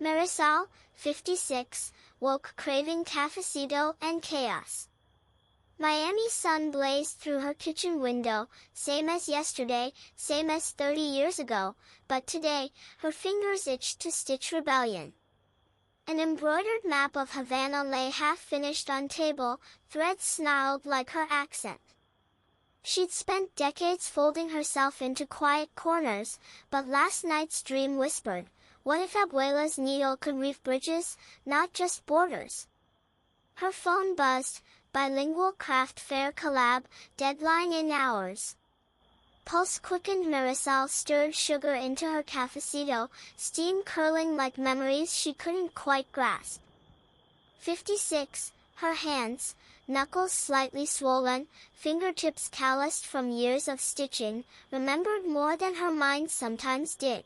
Marisol, 56, woke craving cafecito and chaos. Miami sun blazed through her kitchen window, same as yesterday, same as 30 years ago, but today, her fingers itched to stitch rebellion. An embroidered map of Havana lay half-finished on table, threads snarled like her accent. She'd spent decades folding herself into quiet corners, but last night's dream whispered, what if Abuela's needle could weave bridges, not just borders? Her phone buzzed, bilingual craft fair collab, deadline in hours. Pulse quickened. Marisol stirred sugar into her cafecito, steam curling like memories she couldn't quite grasp. 56, her hands, knuckles slightly swollen, fingertips calloused from years of stitching, remembered more than her mind sometimes did.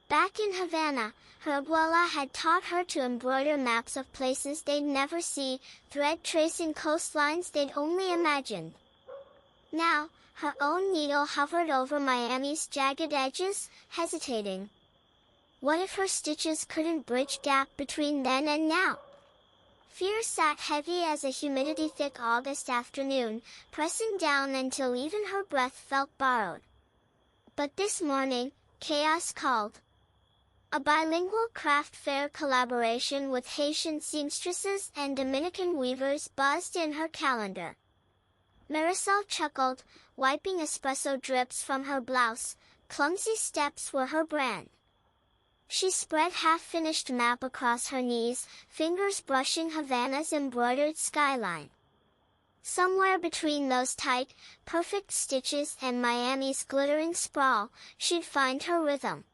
Back in Havana, her abuela had taught her to embroider maps of places they'd never see, thread tracing coastlines they'd only imagined. Now, her own needle hovered over Miami's jagged edges, hesitating. What if her stitches couldn't bridge gap between then and now? Fear sat heavy as a humidity-thick August afternoon, pressing down until even her breath felt borrowed. But this morning, chaos called. A bilingual craft fair collaboration with Haitian seamstresses and Dominican weavers buzzed in her calendar. Marisol chuckled, wiping espresso drips from her blouse. Clumsy steps were her brand. She spread half-finished map across her knees, fingers brushing Havana's embroidered skyline. Somewhere between those tight, perfect stitches and Miami's glittering sprawl, she'd find her rhythm.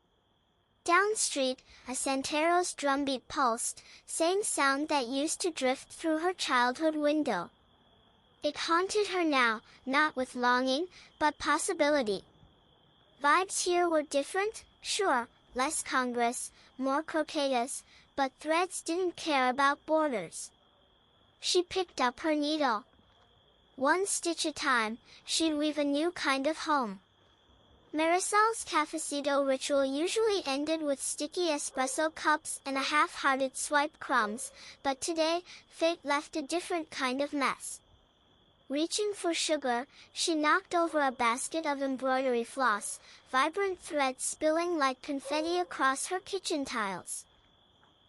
Down street, a Santero's drumbeat pulsed, saying sound that used to drift through her childhood window. It haunted her now, not with longing, but possibility. Vibes here were different, sure, less Congress, more croquetas, but threads didn't care about borders. She picked up her needle. One stitch a time, she'd weave a new kind of home. Marisol's cafecito ritual usually ended with sticky espresso cups and a half-hearted swipe crumbs, but today, fate left a different kind of mess. Reaching for sugar, she knocked over a basket of embroidery floss, vibrant threads spilling like confetti across her kitchen tiles.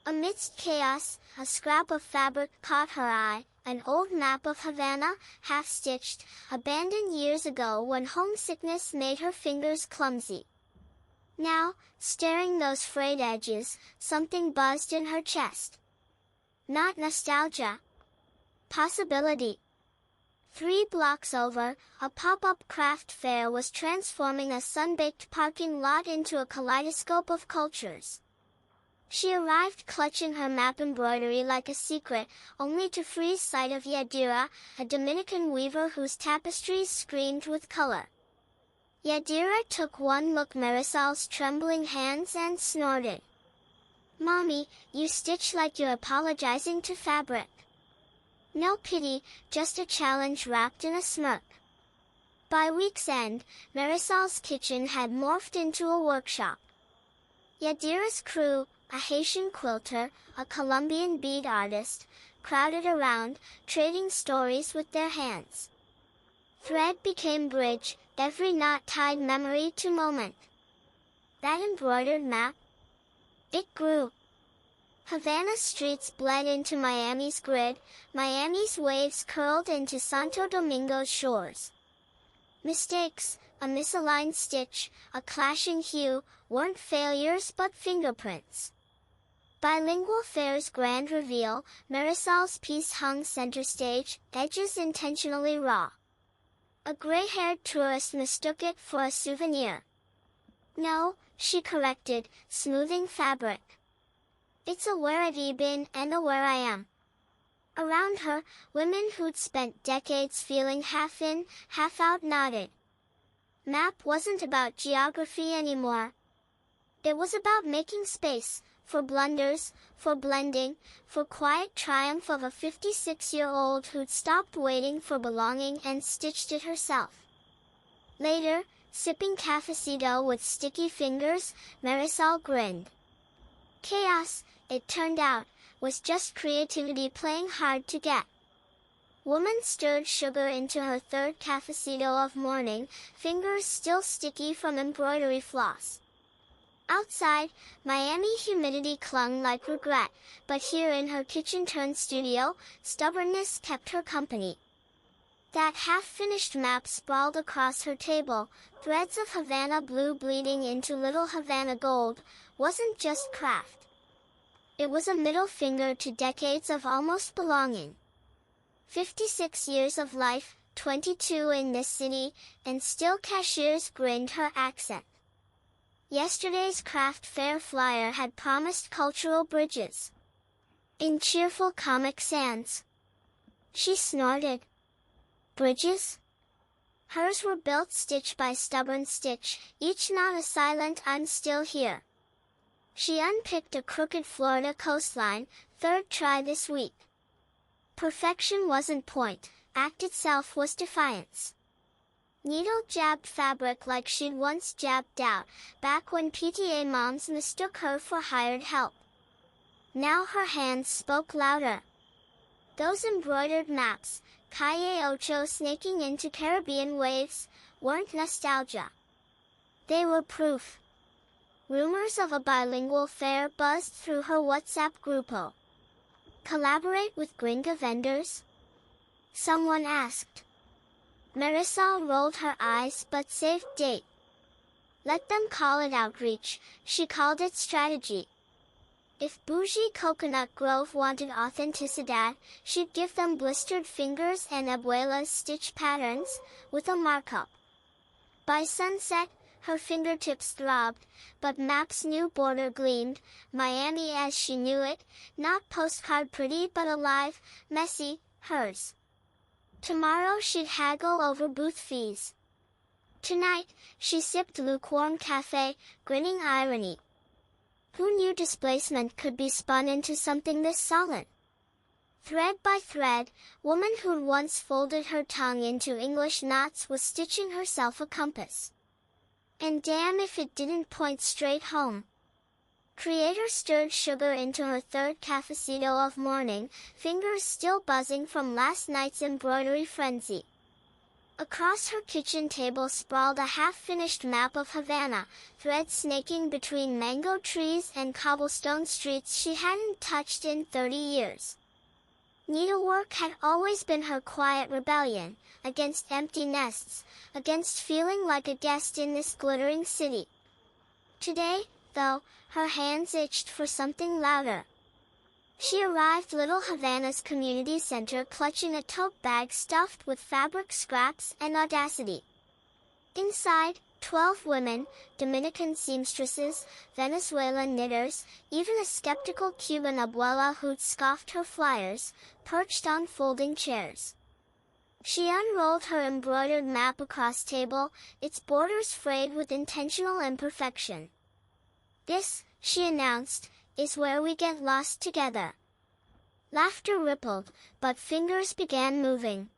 Amidst chaos, a scrap of fabric caught her eye, an old map of Havana, half-stitched, abandoned years ago when homesickness made her fingers clumsy. Now, staring those frayed edges, something buzzed in her chest. Not nostalgia. Possibility. 3 blocks over, a pop-up craft fair was transforming a sun-baked parking lot into a kaleidoscope of cultures. She arrived clutching her map embroidery like a secret, only to freeze sight of Yadira, a Dominican weaver whose tapestries screamed with color. Yadira took one look at Marisol's trembling hands and snorted. "Mommy, you stitch like you're apologizing to fabric." No pity, just a challenge wrapped in a smirk. By week's end, Marisol's kitchen had morphed into a workshop. Yadira's crew, a Haitian quilter, a Colombian bead artist, crowded around, trading stories with their hands. Thread became bridge, every knot tied memory to moment. That embroidered map? It grew. Havana's streets bled into Miami's grid, Miami's waves curled into Santo Domingo's shores. Mistakes, a misaligned stitch, a clashing hue, weren't failures but fingerprints. Bilingual fair's grand reveal, Marisol's piece hung center stage, edges intentionally raw. A gray-haired tourist mistook it for a souvenir. "No," she corrected, smoothing fabric. "It's a where I've been and a where I am." Around her, women who'd spent decades feeling half in, half out nodded. Map wasn't about geography anymore. It was about making space, for blunders, for blending, for quiet triumph of a 56-year-old who'd stopped waiting for belonging and stitched it herself. Later, sipping cafecito with sticky fingers, Marisol grinned. Chaos, it turned out, was just creativity playing hard to get. Woman stirred sugar into her third cafecito of morning, fingers still sticky from embroidery floss. Outside, Miami humidity clung like regret, but here in her kitchen-turned-studio, stubbornness kept her company. That half-finished map sprawled across her table, threads of Havana blue bleeding into little Havana gold, wasn't just craft. It was a middle finger to decades of almost belonging. 56 years of life, 22 in this city, and still cashiers grinned her accent. Yesterday's craft fair flyer had promised cultural bridges. In cheerful Comic Sans. She snorted. Bridges? Hers were built stitch by stubborn stitch, each knot a silent "I'm still here." She unpicked a crooked Florida coastline, third try this week. Perfection wasn't point, act itself was defiance. Needle jabbed fabric like she'd once jabbed doubt, back when PTA moms mistook her for hired help. Now her hands spoke louder. Those embroidered maps, Calle Ocho snaking into Caribbean waves, weren't nostalgia. They were proof. Rumors of a bilingual fair buzzed through her WhatsApp grupo. Collaborate with gringa vendors? Someone asked. Marisol rolled her eyes but saved date. Let them call it outreach, she called it strategy. If Bougie Coconut Grove wanted authenticity, she'd give them blistered fingers and abuela's stitch patterns, with a markup. By sunset, her fingertips throbbed, but Map's new border gleamed, Miami as she knew it, not postcard pretty but alive, messy, hers. Tomorrow she'd haggle over booth fees. Tonight, she sipped lukewarm cafe, grinning irony. Who knew displacement could be spun into something this solid? Thread by thread, woman who'd once folded her tongue into English knots was stitching herself a compass. And damn if it didn't point straight home. Creator stirred sugar into her third cafecito of morning, fingers still buzzing from last night's embroidery frenzy. Across her kitchen table sprawled a half-finished map of Havana, threads snaking between mango trees and cobblestone streets she hadn't touched in 30 years. Needlework had always been her quiet rebellion, against empty nests, against feeling like a guest in this glittering city. Today, though, her hands itched for something louder. She arrived Little Havana's community center clutching a tote bag stuffed with fabric scraps and audacity. Inside, 12 women, Dominican seamstresses, Venezuelan knitters, even a skeptical Cuban abuela who'd scoffed her flyers, perched on folding chairs. She unrolled her embroidered map across table, its borders frayed with intentional imperfection. This, she announced, is where we get lost together. Laughter rippled, but fingers began moving.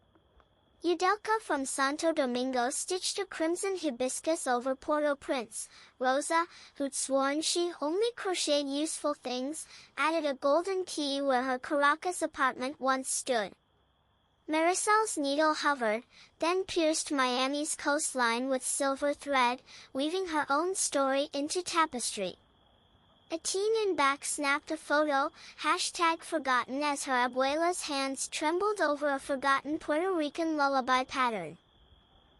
Udelka from Santo Domingo stitched a crimson hibiscus over Port-au-Prince. Rosa, who'd sworn she only crocheted useful things, added a golden key where her Caracas apartment once stood. Marisol's needle hovered, then pierced Miami's coastline with silver thread, weaving her own story into tapestry. A teen in back snapped a photo, #forgotten as her abuela's hands trembled over a forgotten Puerto Rican lullaby pattern.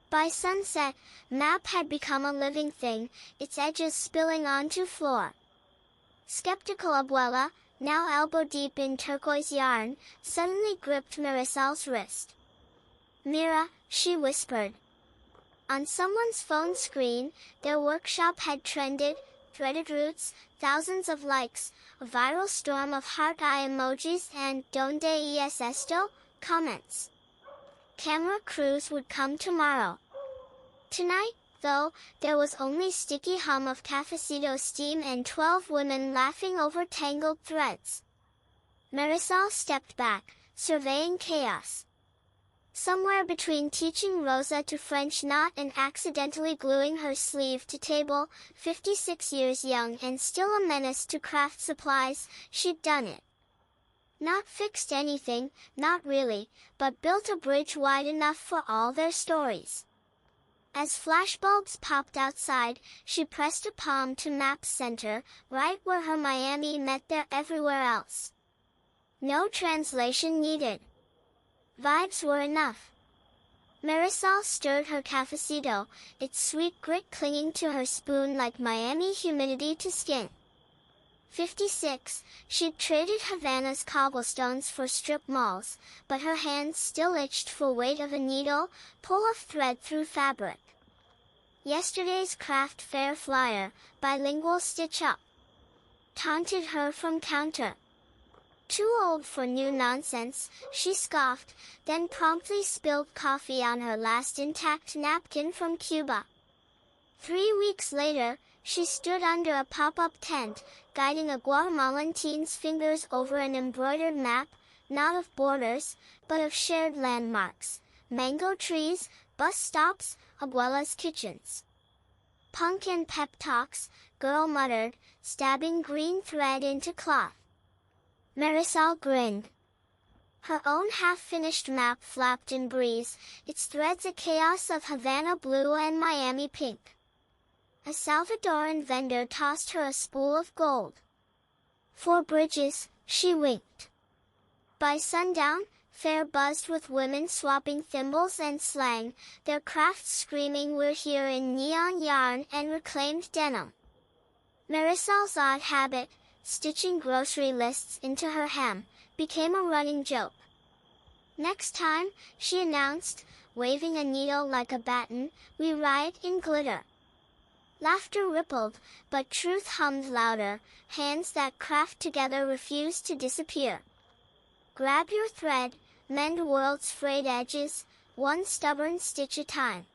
By sunset, Map had become a living thing, its edges spilling onto floor. Skeptical abuela, now elbow-deep in turquoise yarn, suddenly gripped Marisol's wrist. "Mira," she whispered. On someone's phone screen, their workshop had trended, threaded roots, thousands of likes, a viral storm of heart eye emojis and "Donde es esto?" comments. Camera crews would come tomorrow. Tonight, though, there was only sticky hum of cafecito steam and 12 women laughing over tangled threads. Marisol stepped back, surveying chaos. somewhere between teaching Rosa to French knot and accidentally gluing her sleeve to table, 56 years young and still a menace to craft supplies, she'd done it. Not fixed anything, not really, but built a bridge wide enough for all their stories. As flashbulbs popped outside, she pressed a palm to map's center, right where her Miami met their everywhere else. No translation needed. Vibes were enough. Marisol stirred her cafecito, its sweet grit clinging to her spoon like Miami humidity to skin. 56, she'd traded Havana's cobblestones for strip malls, but her hands still itched for weight of a needle, pull of thread through fabric. Yesterday's craft fair flyer, bilingual stitch-up, taunted her from counter. Too old for new nonsense, she scoffed, then promptly spilled coffee on her last intact napkin from Cuba. 3 weeks later, she stood under a pop-up tent, guiding a Guatemalan teen's fingers over an embroidered map, not of borders, but of shared landmarks, mango trees, bus stops, abuelas' kitchens. Punk and pep talks, girl muttered, stabbing green thread into cloth. Marisol grinned. Her own half-finished map flapped in breeze, its threads a chaos of Havana blue and Miami pink. A Salvadoran vendor tossed her a spool of gold. 4 bridges, she winked. By sundown, fair buzzed with women swapping thimbles and slang, their crafts screaming we're here in neon yarn and reclaimed denim. Marisol's odd habit, stitching grocery lists into her hem, became a running joke. Next time, she announced, waving a needle like a baton, we ride in glitter. Laughter rippled, but truth hummed louder, hands that craft together refused to disappear. Grab your thread, mend world's frayed edges, one stubborn stitch a time.